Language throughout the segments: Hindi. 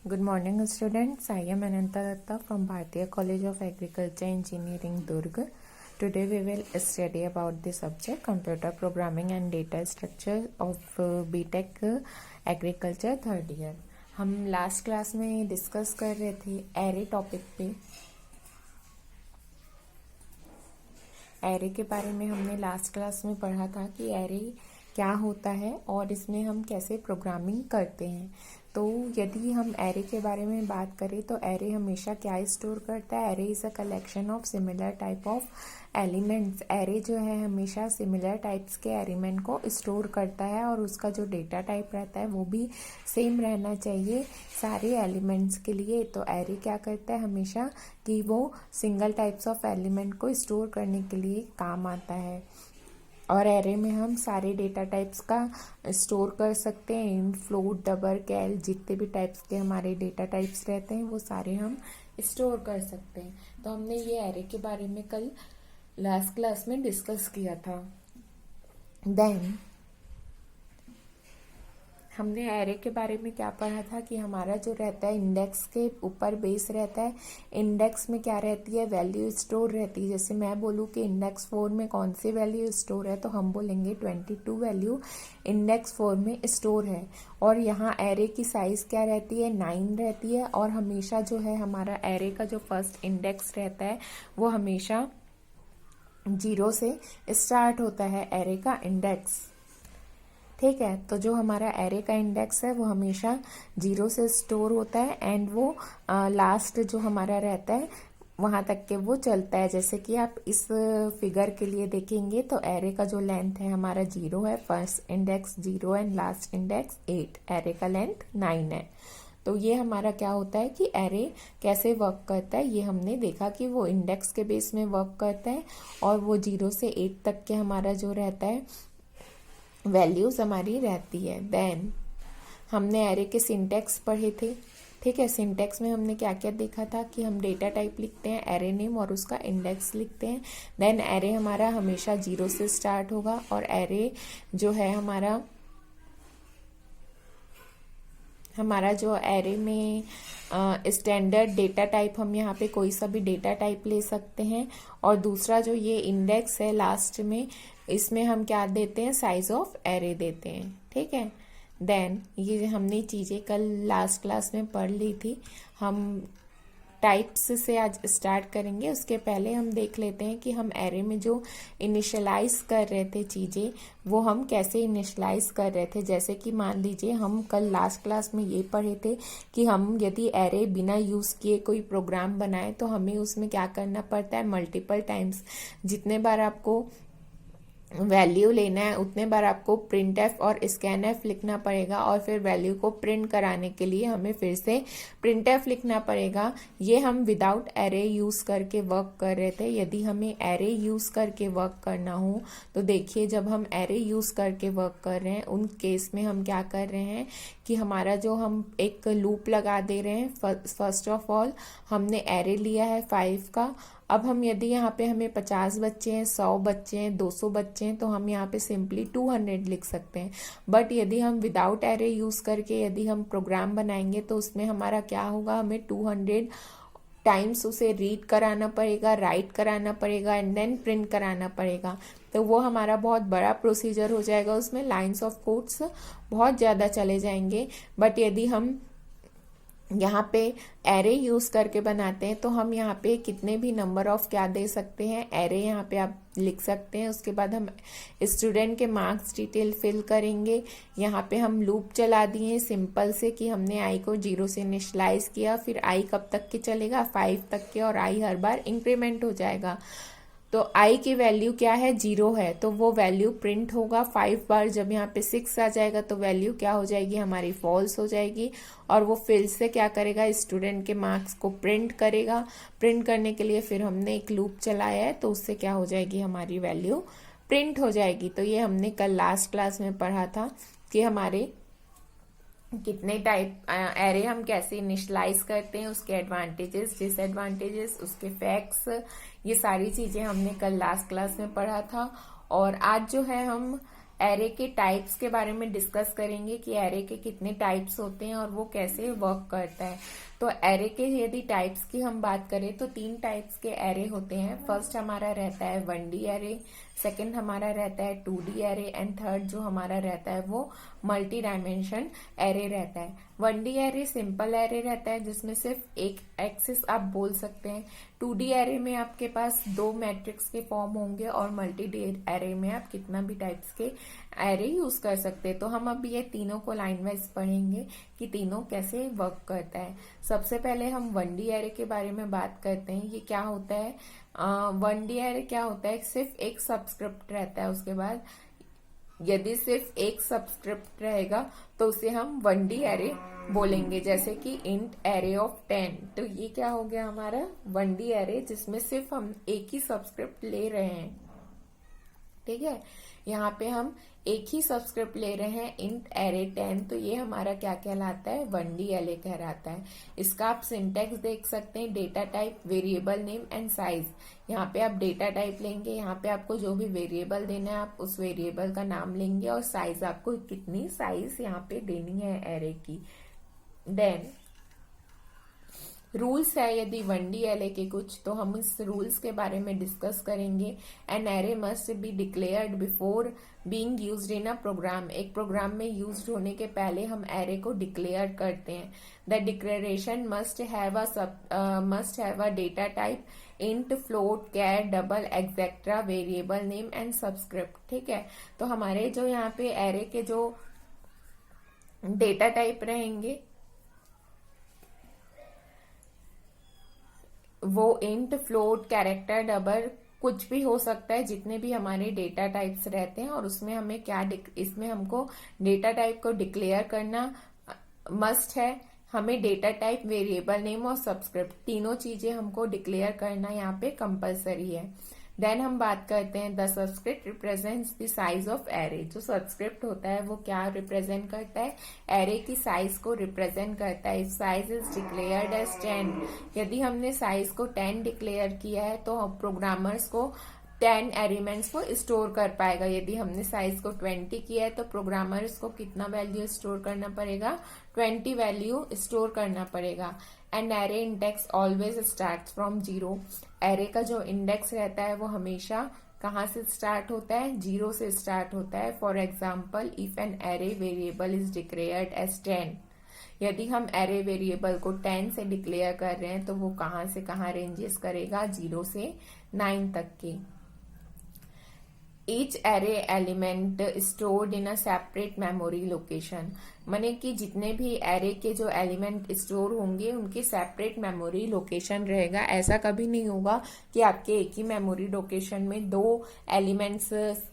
Good morning, students. I am Ananta Datta from Bharatiya College of Agriculture Engineering, Durg. Today we will study about the subject Computer Programming and Data Structure of BTech Agriculture third year. हम लास्ट क्लास में डिस्कस कर रहे थे एरे टॉपिक पे। एरे के बारे में हमने लास्ट क्लास में पढ़ा था कि एरे क्या होता है और इसमें हम कैसे प्रोग्रामिंग करते हैं। तो यदि हम एरे के बारे में बात करें तो एरे हमेशा क्या स्टोर करता है। Array is a collection of similar type of elements. Array जो है हमेशा सिमिलर टाइप्स के एलिमेंट को स्टोर करता है और उसका जो डेटा टाइप रहता है वो भी सेम रहना चाहिए सारे एलिमेंट्स के लिए। तो एरे क्या करता है हमेशा कि वो सिंगल टाइप्स ऑफ एलिमेंट को स्टोर करने के लिए काम आता है। और एरे में हम सारे डेटा टाइप्स का स्टोर कर सकते हैं। इंट, फ्लोट, डबल, कैल, जितने भी टाइप्स के हमारे डेटा टाइप्स रहते हैं वो सारे हम स्टोर कर सकते हैं। तो हमने ये एरे के बारे में कल लास्ट क्लास में डिस्कस किया था। देन हमने एरे के बारे में क्या पढ़ा था कि हमारा जो रहता है इंडेक्स के ऊपर बेस रहता है। इंडेक्स में क्या रहती है, वैल्यू स्टोर रहती है। जैसे मैं बोलूँ कि इंडेक्स 4 में कौन सी वैल्यू स्टोर है तो हम बोलेंगे 22 वैल्यू इंडेक्स 4 में स्टोर है। और यहाँ एरे की साइज क्या रहती है, 9 रहती है। और हमेशा जो है हमारा एरे का जो फर्स्ट इंडेक्स रहता है वो हमेशा 0 से स्टार्ट होता है एरे का इंडेक्स। ठीक है, तो जो हमारा एरे का इंडेक्स है वो हमेशा 0 से स्टोर होता है एंड वो लास्ट जो हमारा रहता है वहां तक के वो चलता है। जैसे कि आप इस फिगर के लिए देखेंगे तो एरे का जो लेंथ है हमारा 0 है, first index 0 and last index 8, array का लेंथ 9 है। तो ये हमारा क्या होता है कि एरे कैसे वर्क करता है ये हमने देखा कि वो इंडेक्स के बेस में वर्क करता है और वो 0 से 8 तक के हमारा जो रहता है वैल्यूज हमारी रहती है। देन हमने एरे के सिंटेक्स पढ़े थे। ठीक है, सिंटेक्स में हमने क्या क्या देखा था कि हम डेटा टाइप लिखते हैं, एरे नेम और उसका इंडेक्स लिखते हैं। देन एरे हमारा हमेशा 0 से स्टार्ट होगा और एरे जो है हमारा जो एरे में स्टैंडर्ड डेटा टाइप, हम यहाँ पे कोई सा भी डेटा टाइप ले सकते हैं। और दूसरा जो ये इंडेक्स है लास्ट में, इसमें हम क्या देते हैं, साइज ऑफ एरे देते हैं। ठीक है, देन ये हमने चीज़ें कल लास्ट क्लास में पढ़ ली थी। हम टाइप्स से आज स्टार्ट करेंगे। उसके पहले हम देख लेते हैं कि हम एरे में जो इनिशियलाइज कर रहे थे चीज़ें वो हम कैसे इनिशियलाइज कर रहे थे। जैसे कि मान लीजिए हम कल लास्ट क्लास में ये पढ़े थे कि हम यदि एरे बिना यूज़ किए कोई प्रोग्राम बनाए तो हमें उसमें क्या करना पड़ता है, मल्टीपल टाइम्स जितने बार आपको वैल्यू लेना है उतने बार आपको प्रिंट एफ और स्कैन एफ लिखना पड़ेगा और फिर वैल्यू को प्रिंट कराने के लिए हमें फिर से प्रिंट एफ लिखना पड़ेगा। ये हम विदाउट एरे यूज करके वर्क कर रहे थे। यदि हमें एरे यूज करके वर्क करना हो तो देखिए, जब हम एरे यूज करके वर्क कर रहे हैं उन केस में हम क्या कर रहे हैं कि हमारा जो हम एक लूप लगा दे रहे हैं। फर्स्ट ऑफ ऑल हमने एरे लिया है 5 का। अब हम यदि यहाँ पे हमें 50 बच्चे हैं, 100 बच्चे हैं, 200 बच्चे हैं तो हम यहाँ पे सिंपली 200 लिख सकते हैं। बट यदि हम विदाउट एरे यूज करके यदि हम प्रोग्राम बनाएंगे तो उसमें हमारा क्या होगा, हमें 200 टाइम्स उसे रीड कराना पड़ेगा, राइट कराना पड़ेगा एंड देन प्रिंट कराना पड़ेगा। तो वो हमारा बहुत बड़ा प्रोसीजर हो जाएगा, उसमें लाइन्स ऑफ कोड्स बहुत ज़्यादा चले जाएंगे। बट यदि हम यहाँ पे एरे यूज करके बनाते हैं तो हम यहाँ पे कितने भी नंबर ऑफ क्या दे सकते हैं, एरे यहाँ पे आप लिख सकते हैं। उसके बाद हम स्टूडेंट के मार्क्स डिटेल फिल करेंगे। यहाँ पे हम लूप चला दिए सिंपल से कि हमने आई को 0 से इनिशियलाइज किया, फिर आई कब तक के चलेगा, 5 तक के, और आई हर बार इंक्रीमेंट हो जाएगा। तो आई की वैल्यू क्या है, 0 है तो वो वैल्यू प्रिंट होगा 5 बार। जब यहाँ पे 6 आ जाएगा तो वैल्यू क्या हो जाएगी, हमारी फॉल्स हो जाएगी और वो फिर से क्या करेगा, स्टूडेंट के मार्क्स को प्रिंट करेगा। प्रिंट करने के लिए फिर हमने एक लूप चलाया है तो उससे क्या हो जाएगी, हमारी वैल्यू प्रिंट हो जाएगी। तो ये हमने कल लास्ट क्लास में पढ़ा था कि हमारे कितने टाइप एरे हम कैसे इनिशियलाइज करते हैं, उसके एडवांटेजेस, डिसएडवांटेजेस, उसके फैक्ट्स, ये सारी चीजें हमने कल लास्ट क्लास में पढ़ा था। और आज जो है हम एरे के टाइप्स के बारे में डिस्कस करेंगे कि एरे के कितने टाइप्स होते हैं और वो कैसे वर्क करता है। तो एरे के यदि टाइप्स की हम बात करें तो 3 टाइप्स के एरे होते हैं। फर्स्ट हमारा रहता है 1D एरे, सेकंड हमारा रहता है 2D एरे एंड थर्ड जो हमारा रहता है वो मल्टी डायमेंशन एरे रहता है। 1D एरे सिंपल एरे रहता है जिसमें सिर्फ एक एक्सिस आप बोल सकते हैं। 2D एरे में आपके पास 2 मैट्रिक्स के फॉर्म होंगे और मल्टी एरे में आप कितना भी टाइप्स के एरे यूज कर सकते हैं। तो हम अब ये तीनों को लाइन वाइज पढ़ेंगे कि तीनों कैसे वर्क करता है। सबसे पहले हम 1D एरे के बारे में बात करते हैं। ये क्या होता है? 1D एरे क्या होता है? सिर्फ एक सबस्क्रिप्ट रहता है। उसके बाद यदि सिर्फ एक सबस्क्रिप्ट रहेगा तो उसे हम 1D एरे बोलेंगे, जैसे कि इंट एरे ऑफ 10। तो ये क्या हो गया हमारा 1D एरे, जिसमें सिर्फ हम एक ही सबस्क्रिप्ट ले रहे हैं। ठीक है, यहाँ पे हम एक ही सबस्क्रिप्ट ले रहे हैं इंट एरे 10। तो ये हमारा क्या कहलाता है? 1D एरे कहलाता है। इसका आप सिंटेक्स देख सकते हैं, data type, variable name and size. यहाँ पे आप डेटा टाइप लेंगे, यहाँ पे आपको जो भी वेरिएबल देना है आप उस वेरिएबल का नाम लेंगे और साइज आपको कितनी साइज यहाँ पे देनी है एरे की। देन रूल्स है यदि 1D एरे के कुछ, तो हम इस रूल्स के बारे में डिस्कस करेंगे। An array must be declared before being used in a program. एक प्रोग्राम में यूज्ड होने के पहले हम एरे को डिक्लेयर करते हैं। The declaration must have a data type int, float, char, double, etcetera, variable name and subscript. ठीक है, तो हमारे जो यहाँ पे एरे के जो डेटा टाइप रहेंगे वो इंट, फ्लोट, कैरेक्टर, डबल कुछ भी हो सकता है, जितने भी हमारे डेटा टाइप्स रहते हैं। और उसमें हमें इसमें हमको डेटा टाइप को डिक्लेयर करना मस्ट है। हमें डेटा टाइप, वेरिएबल नेम और सबस्क्रिप्ट तीनों चीजें हमको डिक्लेयर करना यहाँ पे कंपलसरी है। देन हम बात करते हैं the subscript represents the size of array. जो सबस्क्रिप्ट होता है वो क्या रिप्रेजेंट करता है? एरे की साइज को रिप्रेजेंट करता है। If size is declared as 10, यदि हमने साइज को 10 डिक्लेयर किया है तो प्रोग्रामर्स को 10 एलिमेंट्स को स्टोर कर पाएगा। यदि हमने साइज को 20 किया है तो प्रोग्रामर्स को कितना वैल्यू स्टोर करना पड़ेगा? 20 वैल्यू स्टोर करना पड़ेगा। And array index always start from 0। Array का जो इंडेक्स रहता है वो हमेशा कहाँ से स्टार्ट होता है? 0 से स्टार्ट होता है। For example, if an array variable is declared as 10, यदि हम एरे वेरिएबल को 10 से डिक्लेयर कर रहे हैं तो वो कहाँ से कहाँ रेंजेस करेगा? 0 से 9 तक के। Each array element stored in a separate memory location, माने कि जितने भी एरे के जो एलिमेंट स्टोर होंगे उनके सेपरेट मेमोरी लोकेशन रहेगा। ऐसा कभी नहीं होगा कि आपके एक ही मेमोरी लोकेशन में 2 एलिमेंट्स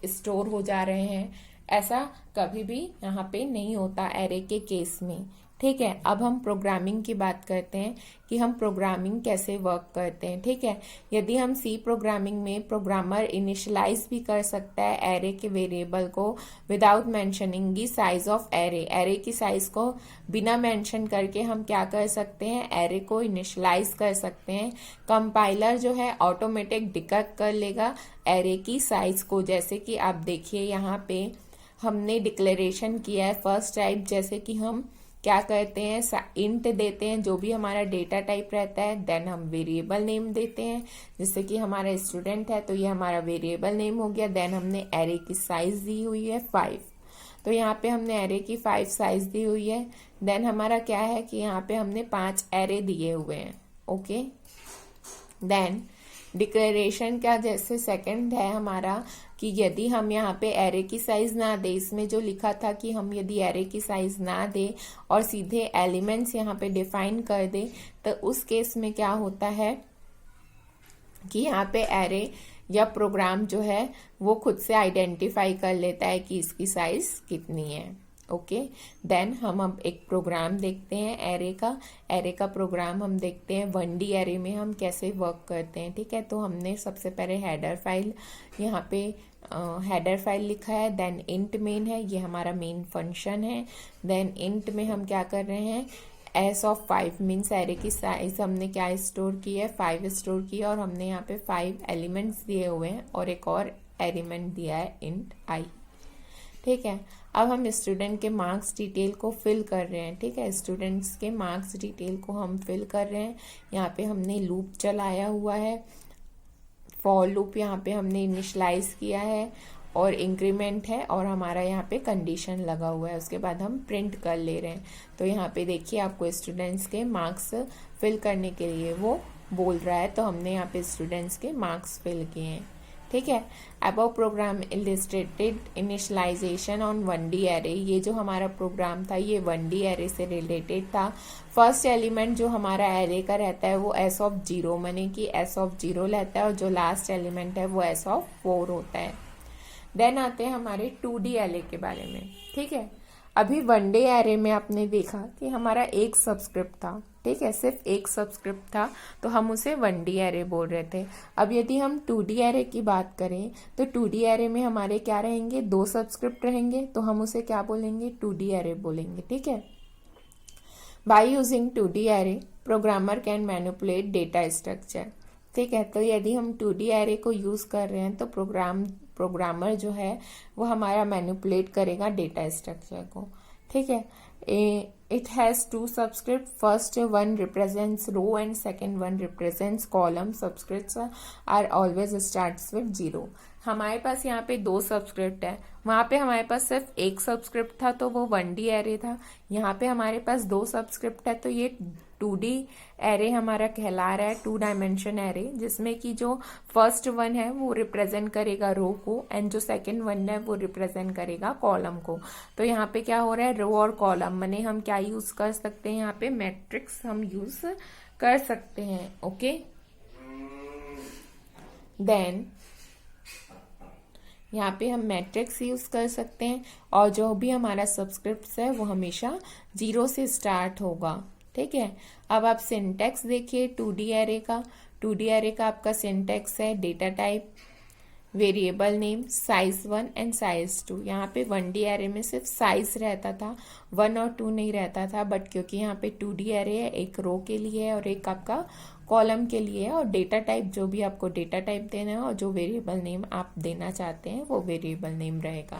स्टोर हो जा रहे हैं। ऐसा कभी भी यहाँ पे नहीं होता एरे के केस में। ठीक है, अब हम प्रोग्रामिंग की बात करते हैं कि हम प्रोग्रामिंग कैसे वर्क करते हैं। ठीक है, यदि हम सी प्रोग्रामिंग में प्रोग्रामर इनिशियलाइज भी कर सकता है एरे के वेरिएबल को without mentioning the size of array. Array की साइज को बिना मेंशन करके हम क्या कर सकते हैं? एरे को इनिशियलाइज कर सकते हैं। कंपाइलर जो है ऑटोमेटिक डिटेक्ट कर लेगा एरे की साइज को। जैसे कि आप देखिए यहाँ पे हमने डिक्लेरेशन किया है फर्स्ट टाइप, जैसे कि हम क्या करते हैं? इंट देते हैं जो भी हमारा डेटा टाइप रहता है। देन हम वेरिएबल नेम देते हैं, जैसे कि हमारा स्टूडेंट है तो ये हमारा वेरिएबल नेम हो गया। देन हमने एरे की साइज दी हुई है 5, तो यहाँ पे हमने एरे की 5 साइज दी हुई है। देन हमारा क्या है कि यहाँ पे हमने 5 एरे दिए हुए हैं। ओके, देन डिक्लेरेशन का जैसे सेकंड है हमारा कि यदि हम यहाँ पे एरे की साइज ना दे, इसमें जो लिखा था कि हम यदि एरे की साइज ना दे और सीधे एलिमेंट्स यहाँ पे डिफाइन कर दे, तो उस केस में क्या होता है कि यहाँ पे एरे या प्रोग्राम जो है वो खुद से आइडेंटिफाई कर लेता है कि इसकी साइज कितनी है। ओके, देन हम अब एक प्रोग्राम देखते हैं एरे का प्रोग्राम हम देखते हैं 1D एरे में हम कैसे वर्क करते हैं। ठीक है, तो हमने सबसे पहले हेडर फाइल, यहाँ पे हेडर फाइल लिखा है। देन इंट मेन है, ये हमारा मेन फंक्शन है। देन इंट में हम क्या कर रहे हैं? एस ऑफ 5 मीन्स एरे की साइज हमने क्या स्टोर की है? 5 स्टोर की है और हमने यहाँ पे 5 एलिमेंट्स दिए हुए हैं और एक और एलिमेंट दिया है इंट आई। ठीक है। अब हम स्टूडेंट के मार्क्स डिटेल को फिल कर रहे हैं। ठीक है, स्टूडेंट्स के मार्क्स डिटेल को हम फिल कर रहे हैं। यहाँ पे हमने लूप चलाया हुआ है, फॉर लूप यहाँ पे हमने इनिशलाइज किया है और इंक्रीमेंट है और हमारा यहाँ पे कंडीशन लगा हुआ है। उसके बाद हम प्रिंट कर ले रहे हैं। तो यहाँ पे देखिए आपको स्टूडेंट्स के मार्क्स फिल करने के लिए वो बोल रहा है, तो हमने यहाँ पे स्टूडेंट्स के मार्क्स फिल किए हैं। ठीक है। Above program illustrated initialization on 1D array, ये जो हमारा प्रोग्राम था ये 1D एरे से रिलेटेड था। फर्स्ट एलिमेंट जो हमारा एरे का रहता है वो s ऑफ 0 माने कि s ऑफ 0 रहता है और जो लास्ट एलिमेंट है वो s ऑफ 4 होता है। देन आते हैं हमारे 2D एरे के बारे में। ठीक है, अभी 1D एरे में आपने देखा कि हमारा एक सबस्क्रिप्ट था। ठीक है, सिर्फ एक सबस्क्रिप्ट था तो हम उसे 1D एरे बोल रहे थे। अब यदि हम 2D एरे की बात करें तो 2D एरे में हमारे क्या रहेंगे, 2 सबस्क्रिप्ट रहेंगे, तो हम उसे क्या बोलेंगे, 2D एरे बोलेंगे। ठीक है। By using 2D array programmer can manipulate data structure. ठीक है, तो यदि हम 2D एरे को यूज कर रहे हैं तो प्रोग्रामर जो है वो हमारा मैनिपुलेट करेगा डेटा स्ट्रक्चर को। ठीक है। It has 2 subscripts. First one represents row and second one represents column. Subscripts are always starts with 0. हमारे पास यहाँ पे 2 सब्सक्रिप्ट है, वहाँ पे हमारे पास सिर्फ एक सब्सक्रिप्ट था तो वो 1D एरे था। यहाँ पे हमारे पास 2 सब्सक्रिप्ट है तो ये 2D एरे हमारा कहला रहा है, 2 डायमेंशन एरे, जिसमें कि जो फर्स्ट वन है वो रिप्रेजेंट करेगा रो को एंड जो सेकंड वन है वो रिप्रेजेंट करेगा कॉलम को। तो यहाँ पे क्या हो रहा है, रो और कॉलम माने हम क्या यूज कर सकते हैं, यहाँ पे मैट्रिक्स हम यूज कर सकते हैं। ओके, देन यहाँ पे हम मैट्रिक्स यूज कर सकते हैं और जो भी हमारा सब्सक्रिप्ट है वो हमेशा 0 से स्टार्ट होगा। ठीक है। अब आप सिंटैक्स देखिए 2D एरे का। 2D एरे का आपका सिंटैक्स है data type, variable name, size 1 and size 2। यहाँ पे 1D एरे में सिर्फ साइज रहता था, 1 और 2 नहीं रहता था, बट क्योंकि यहाँ पे 2D एरे है, एक रो के लिए है और एक आपका कॉलम के लिए है, और डेटा टाइप जो भी आपको डेटा टाइप देना है और जो वेरिएबल नेम आप देना चाहते हैं वो वेरिएबल नेम रहेगा।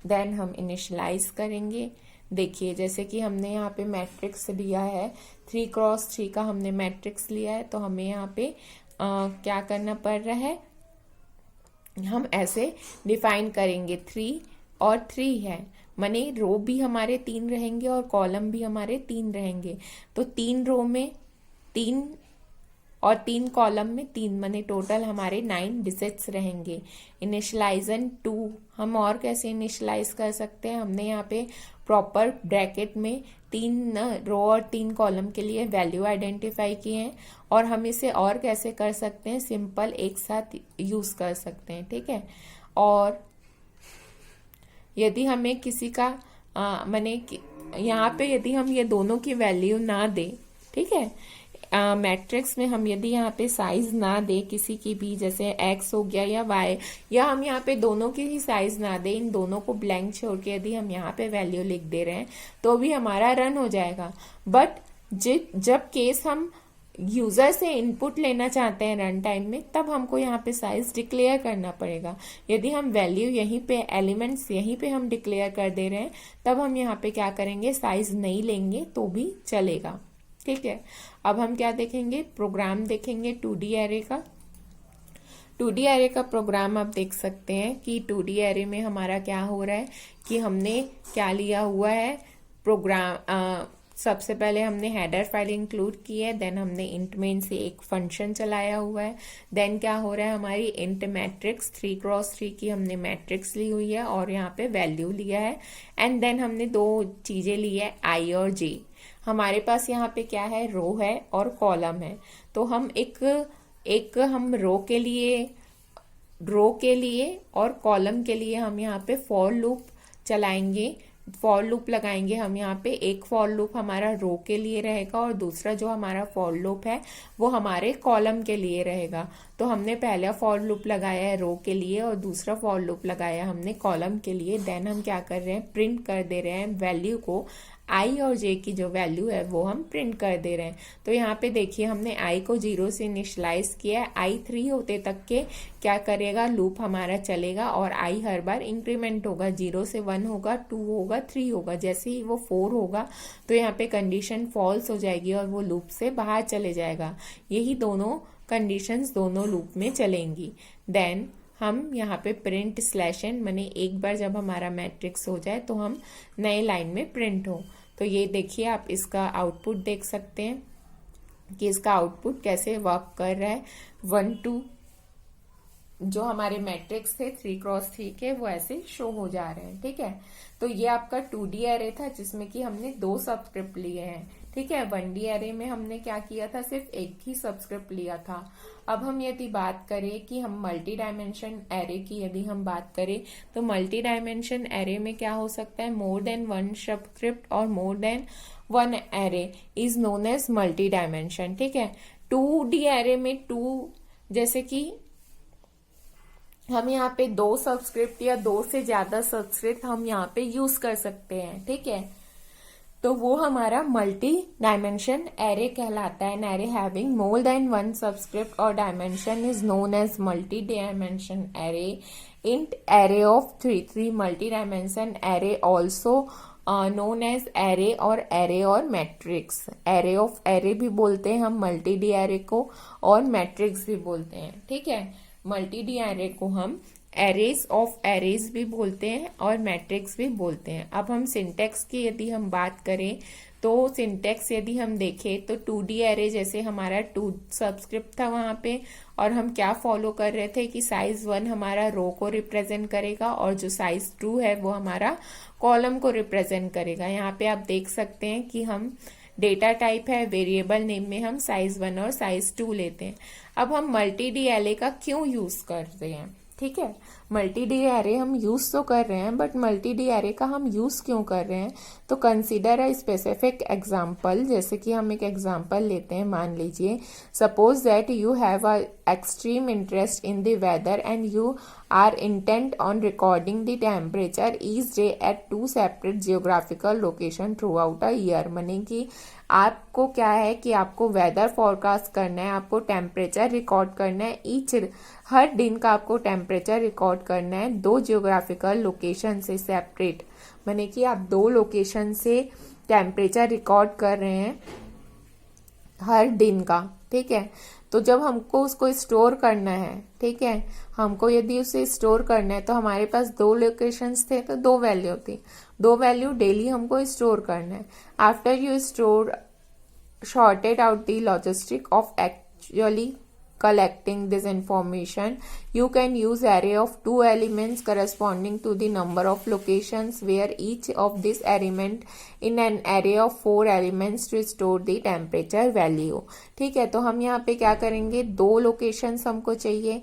देन हम इनिशियलाइज करेंगे। देखिए जैसे कि हमने यहाँ पे मैट्रिक्स लिया है, 3x3 का हमने मैट्रिक्स लिया है, तो हमें यहाँ पे क्या करना पड़ रहा है, हम ऐसे डिफाइन करेंगे 3 और 3 है, माने रो भी हमारे 3 रहेंगे और कॉलम भी हमारे 3 रहेंगे। तो 3 रो में 3 और 3 कॉलम में 3, माने टोटल हमारे 9 डिजिट्स रहेंगे। इनिशियलाइजन 2 हम और कैसे इनिशियलाइज कर सकते हैं, हमने यहाँ पे प्रॉपर ब्रैकेट में 3 रो और 3 कॉलम के लिए वैल्यू आइडेंटिफाई किए हैं, और हम इसे और कैसे कर सकते हैं, सिंपल एक साथ यूज कर सकते हैं। ठीक है। और यदि हमें किसी का माने यहाँ पे यदि हम ये दोनों की वैल्यू ना दे, ठीक है, मैट्रिक्स में हम यदि यहाँ पे साइज ना दे किसी की भी, जैसे x हो गया या y, या हम यहाँ पे दोनों की ही साइज ना दे, इन दोनों को ब्लैंक छोड़ के यदि हम यहाँ पे वैल्यू लिख दे रहे हैं तो भी हमारा रन हो जाएगा। बट जब केस हम यूजर से इनपुट लेना चाहते हैं रन टाइम में, तब हमको यहाँ पे साइज डिक्लेयर करना पड़ेगा। यदि हम वैल्यू यहीं पे, एलिमेंट्स यहीं पे हम डिक्लेयर कर दे रहे हैं, तब हम यहाँ पे क्या करेंगे, साइज नहीं लेंगे तो भी चलेगा। ठीक है। अब हम क्या देखेंगे, प्रोग्राम देखेंगे 2D एरे का। 2D एरे का प्रोग्राम आप देख सकते हैं कि 2D एरे में हमारा क्या हो रहा है कि हमने क्या लिया हुआ है, प्रोग्राम सबसे पहले हमने हेडर फाइल इंक्लूड की है, देन हमने इंट मेन से एक फंक्शन चलाया हुआ है, देन क्या हो रहा है, हमारी इंट मैट्रिक्स 3x3 की हमने मैट्रिक्स ली हुई है और यहाँ पे वैल्यू लिया है, एंड देन हमने 2 चीजें ली है, i और j। हमारे पास यहाँ पे क्या है, रो है और कॉलम है, तो हम एक हम रो के लिए और कॉलम के लिए हम यहाँ पे फॉर लूप चलाएंगे, फॉर लूप लगाएंगे हम यहाँ पे। एक फॉर लूप हमारा रो के लिए रहेगा और दूसरा जो हमारा फॉर लूप है वो हमारे कॉलम के लिए रहेगा। तो हमने पहला फॉर लूप लगाया है रो के लिए और दूसरा फॉर लूप लगाया हमने कॉलम के लिए। देन हम क्या कर रहे हैं, प्रिंट कर दे रहे हैं वैल्यू को आई और जे की जो वैल्यू है वो हम प्रिंट कर दे रहे हैं। तो यहाँ पे देखिए हमने आई को 0 से इनिशियलाइज किया है। आई 3 होते तक के क्या करेगा, लूप हमारा चलेगा और आई हर बार इंक्रीमेंट होगा, 0 से 1 होगा, 2 होगा, 3 होगा। जैसे ही वो 4 होगा तो यहाँ पे कंडीशन फॉल्स हो जाएगी और वो लूप से बाहर चले जाएगा। यही दोनों कंडीशंस दोनों लूप में चलेंगी। देन हम यहाँ पे प्रिंट /n, माने एक बार जब हमारा मैट्रिक्स हो जाए तो हम नए लाइन में प्रिंट हो। तो ये देखिए आप इसका आउटपुट देख सकते हैं कि इसका आउटपुट कैसे वर्क कर रहा है। 1 2 जो हमारे मैट्रिक्स थे 3x3 के वो ऐसे शो हो जा रहे हैं। ठीक है, तो ये आपका 2D एरे था जिसमें कि हमने 2 सबस्क्रिप्ट लिए हैं। ठीक है, 1D एरे में हमने क्या किया था, सिर्फ एक ही सबस्क्रिप्ट लिया था। अब हम यदि बात करें कि हम मल्टी डायमेंशन एरे की यदि हम बात करें तो मल्टी डायमेंशन एरे में क्या हो सकता है, मोर देन 1 सबस्क्रिप्ट और more than 1 array is known as multi dimension. ठीक है, 2D एरे में 2 जैसे कि हम यहाँ पे 2 सबस्क्रिप्ट या 2 से ज्यादा सबस्क्रिप्ट हम यहाँ पे यूज कर सकते हैं। ठीक है, तो वो हमारा मल्टी डायमेंशन एरे कहलाता है। An array having more than 1 subscript और dimension is known as multi dimension array. Int array of 3 multi dimension array also known as array और एरे और मैट्रिक्स। एरे ऑफ एरे भी बोलते हैं हम मल्टी डी एरे को और मैट्रिक्स भी बोलते हैं। ठीक है, मल्टी डी एरे को हम एरेज ऑफ एरेज भी बोलते हैं और मैट्रिक्स भी बोलते हैं। अब हम सिंटेक्स की यदि हम बात करें तो सिंटेक्स यदि हम देखें तो 2D एरे जैसे हमारा 2 सबस्क्रिप्ट था वहां पे, और हम क्या फॉलो कर रहे थे कि साइज 1 हमारा रो को रिप्रेजेंट करेगा और जो साइज 2 है वो हमारा कॉलम को रिप्रेजेंट करेगा। यहाँ पे आप देख सकते हैं कि हम डेटा टाइप है वेरिएबल नेम में हम साइज 1 और साइज 2 लेते हैं। अब हम मल्टी डी एरे का क्यों यूज करते हैं, ठीक है, मल्टी डी एरे हम यूज तो कर रहे हैं बट मल्टी डी एरे का हम यूज क्यों कर रहे हैं, तो कंसीडर अ स्पेसिफिक एग्जांपल। जैसे कि हम एक एग्जांपल लेते हैं, मान लीजिए suppose that you have a extreme interest in the weather and you are intent on recording the temperature each day at 2 separate geographical location throughout a year. माने कि आपको क्या है कि आपको वेदर फोरकास्ट करना है, आपको टेम्परेचर रिकॉर्ड करना है, हर दिन का आपको टेम्परेचर रिकॉर्ड करना है 2 जियोग्राफिकल लोकेशन से सेपरेट। माने कि आप 2 लोकेशन से टेम्परेचर रिकॉर्ड कर रहे हैं हर दिन का। ठीक है, तो जब हमको उसको स्टोर करना है, ठीक है, हमको यदि उसे स्टोर करना है तो हमारे पास 2 लोकेशंस थे तो 2 वैल्यू थी, 2 वैल्यू डेली हमको स्टोर करना है। After you store sorted out the logistic of actually collecting this information, you can use array of 2 elements corresponding to the number of locations where each of this element in an array of 4 elements to store the temperature value। ठीक है, तो हम यहाँ पे क्या करेंगे, 2 लोकेशंस हमको चाहिए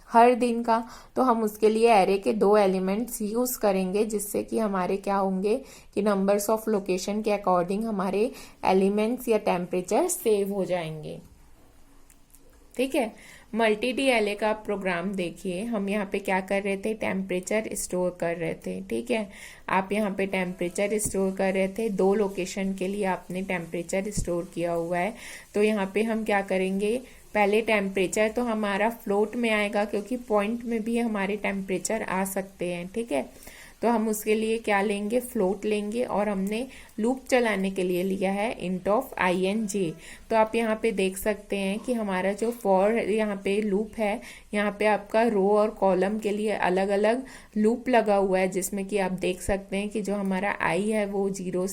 हर दिन का, तो हम उसके लिए एरे के 2 एलिमेंट्स यूज करेंगे जिससे कि हमारे क्या होंगे कि नंबर्स ऑफ लोकेशन के अकॉर्डिंग हमारे एलिमेंट्स या टेम्परेचर सेव हो जाएंगे। ठीक है, मल्टी डी एरे का प्रोग्राम देखिए, हम यहाँ पे क्या कर रहे थे, टेम्परेचर स्टोर कर रहे थे। ठीक है, आप यहाँ पे टेम्परेचर स्टोर कर रहे थे, 2 लोकेशन के लिए आपने टेम्परेचर स्टोर किया हुआ है। तो यहाँ पे हम क्या करेंगे, पहले टेम्परेचर तो हमारा फ्लोट में आएगा क्योंकि पॉइंट में भी हमारे टेम्परेचर आ सकते हैं। ठीक है, तो हम उसके लिए क्या लेंगे, फ्लोट लेंगे, और हमने लूप चलाने के लिए लिया है इंट ऑफ ing। तो आप यहाँ पे देख सकते हैं कि हमारा जो फॉर यहाँ पे लूप है, यहाँ पे आपका रो और कॉलम के लिए अलग अलग लूप लगा हुआ है, जिसमें कि आप देख सकते हैं कि जो हमारा i है वो 0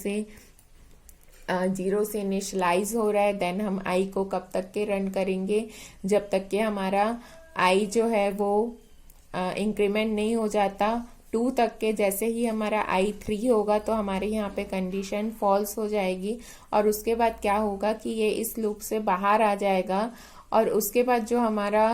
से इनिशलाइज हो रहा है। देन हम आई को कब तक के रन करेंगे, जब तक के हमारा आई जो है वो इंक्रीमेंट नहीं हो जाता 2 तक के। जैसे ही हमारा आई 3 होगा तो हमारे यहाँ पे कंडीशन फॉल्स हो जाएगी और उसके बाद क्या होगा कि ये इस लूप से बाहर आ जाएगा। और उसके बाद जो हमारा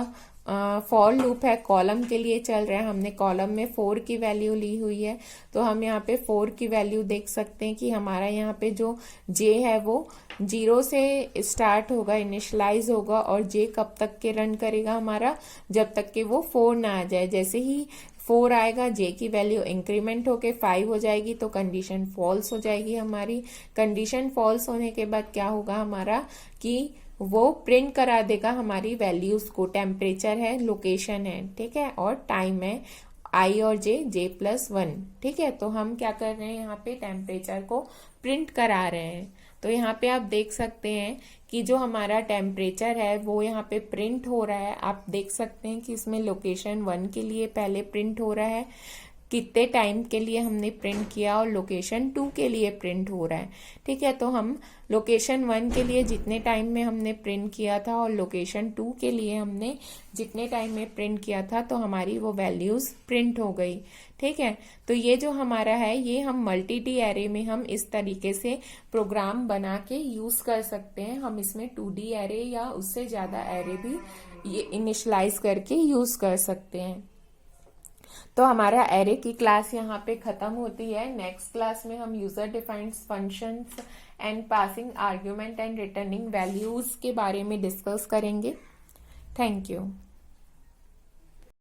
फॉर लूप है कॉलम के लिए चल रहा है, हमने कॉलम में 4 की वैल्यू ली हुई है, तो हम यहाँ पे 4 की वैल्यू देख सकते हैं कि हमारा यहाँ पे जो जे है वो 0 से स्टार्ट होगा, इनिशलाइज होगा, और जे कब तक के रन करेगा हमारा, जब तक कि वो 4 ना आ जाए। जैसे ही 4 आएगा, जे की वैल्यू इंक्रीमेंट होके 5 हो जाएगी तो कंडीशन फॉल्स हो जाएगी हमारी। कंडीशन फॉल्स होने के बाद क्या होगा हमारा कि वो प्रिंट करा देगा हमारी वैल्यूज को। टेम्परेचर है, लोकेशन है, ठीक है, और टाइम है, आई और जे+1, ठीक है। तो हम क्या कर रहे हैं यहाँ पे टेम्परेचर को प्रिंट करा रहे हैं। तो यहाँ पे आप देख सकते हैं कि जो हमारा टेम्परेचर है वो यहाँ पे प्रिंट हो रहा है। आप देख सकते हैं कि इसमें लोकेशन 1 के लिए पहले प्रिंट हो रहा है, कितने टाइम के लिए हमने प्रिंट किया, और लोकेशन 2 के लिए प्रिंट हो रहा है, ठीक है। तो हम लोकेशन 1 के लिए जितने टाइम में हमने प्रिंट किया था और लोकेशन 2 के लिए हमने जितने टाइम में प्रिंट किया था, तो हमारी वो वैल्यूज प्रिंट हो गई, ठीक है। तो ये जो हमारा है ये हम मल्टी-डी एरे में हम इस तरीके से प्रोग्राम बना के यूज कर सकते हैं। हम इसमें 2D एरे या उससे ज्यादा एरे भी ये इनिशलाइज करके यूज कर सकते हैं। तो हमारा एरे की क्लास यहाँ पे खत्म होती है। नेक्स्ट क्लास में हम user defined functions and passing argument and returning values के बारे में डिस्कस करेंगे। Thank you.